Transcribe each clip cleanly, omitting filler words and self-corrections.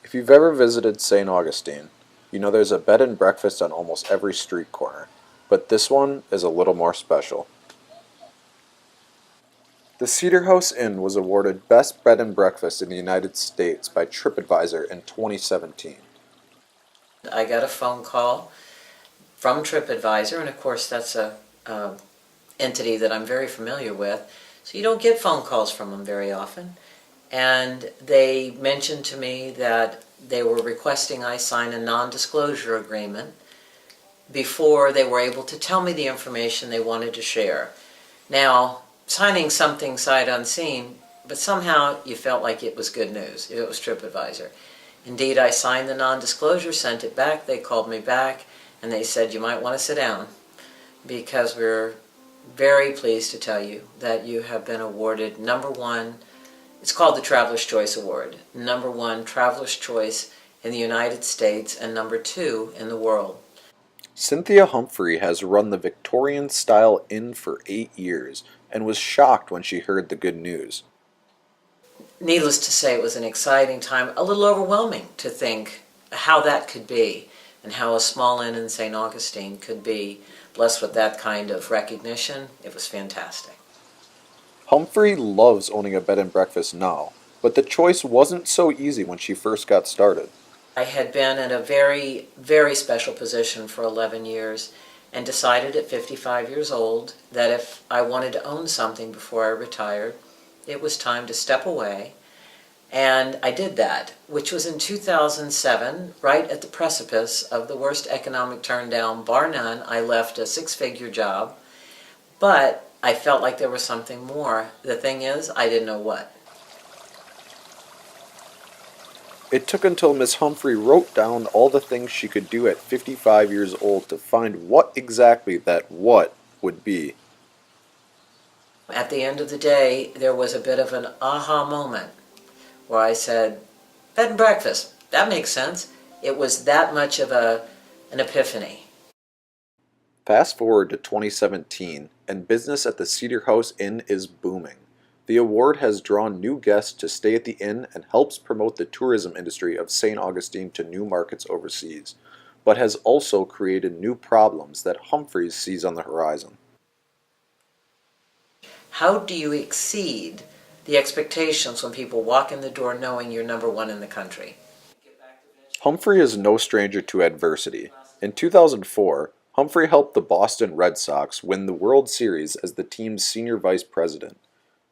If you've ever visited St. Augustine, you know there's a bed and breakfast on almost every street corner, but this one is a little more special. The Cedar House Inn was awarded Best Bed and Breakfast in the United States by TripAdvisor in 2017. I got a phone call from TripAdvisor, and of course that's a entity that I'm very familiar with, so you don't get phone calls from them very often. And they mentioned to me that they were requesting I sign a non-disclosure agreement before they were able to tell me the information they wanted to share. Now, signing something sight unseen, but somehow you felt like it was good news. It was TripAdvisor. Indeed, I signed the non-disclosure, sent it back, they called me back, and they said, you might want to sit down, because we're very pleased to tell you that you have been awarded #1. It's called the Traveler's Choice Award. #1 Traveler's Choice in the United States and #2 in the world. Cynthia Humphrey has run the Victorian-style inn for 8 years and was shocked when she heard the good news. Needless to say, it was an exciting time, a little overwhelming to think how that could be and how a small inn in St. Augustine could be blessed with that kind of recognition. It was fantastic. Humphrey loves owning a bed and breakfast now, but the choice wasn't so easy when she first got started. I had been in a very, very special position for 11 years and decided at 55 years old that if I wanted to own something before I retired, it was time to step away. And I did that, which was in 2007, right at the precipice of the worst economic turndown, bar none. I left a 6-figure job, but I felt like there was something more. The thing is, I didn't know what. It took until Miss Humphrey wrote down all the things she could do at 55 years old to find what exactly that what would be. At the end of the day, there was a bit of an aha moment where I said, bed and breakfast, that makes sense. It was that much of an epiphany. Fast forward to 2017, and business at the Cedar House Inn is booming. The award has drawn new guests to stay at the inn and helps promote the tourism industry of St. Augustine to new markets overseas, but has also created new problems that Humphreys sees on the horizon. How do you exceed the expectations when people walk in the door knowing you're #1 in the country? Humphrey is no stranger to adversity. In 2004, Humphrey helped the Boston Red Sox win the World Series as the team's senior vice president.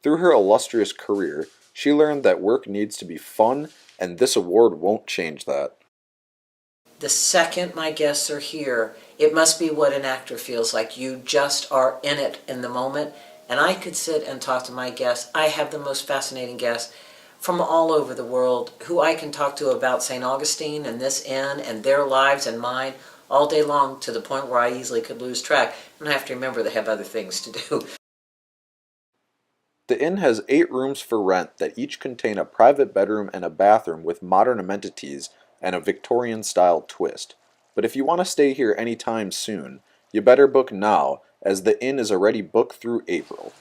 Through her illustrious career, she learned that work needs to be fun, and this award won't change that. The second my guests are here, it must be what an actor feels like. You just are in it in the moment, and I could sit and talk to my guests. I have the most fascinating guests from all over the world who I can talk to about St. Augustine and this inn and their lives and mine all day long, to the point where I easily could lose track. And I have to remember they have other things to do. The inn has 8 rooms for rent that each contain a private bedroom and a bathroom with modern amenities and a Victorian-style twist. But if you want to stay here anytime soon, you better book now, as the inn is already booked through April.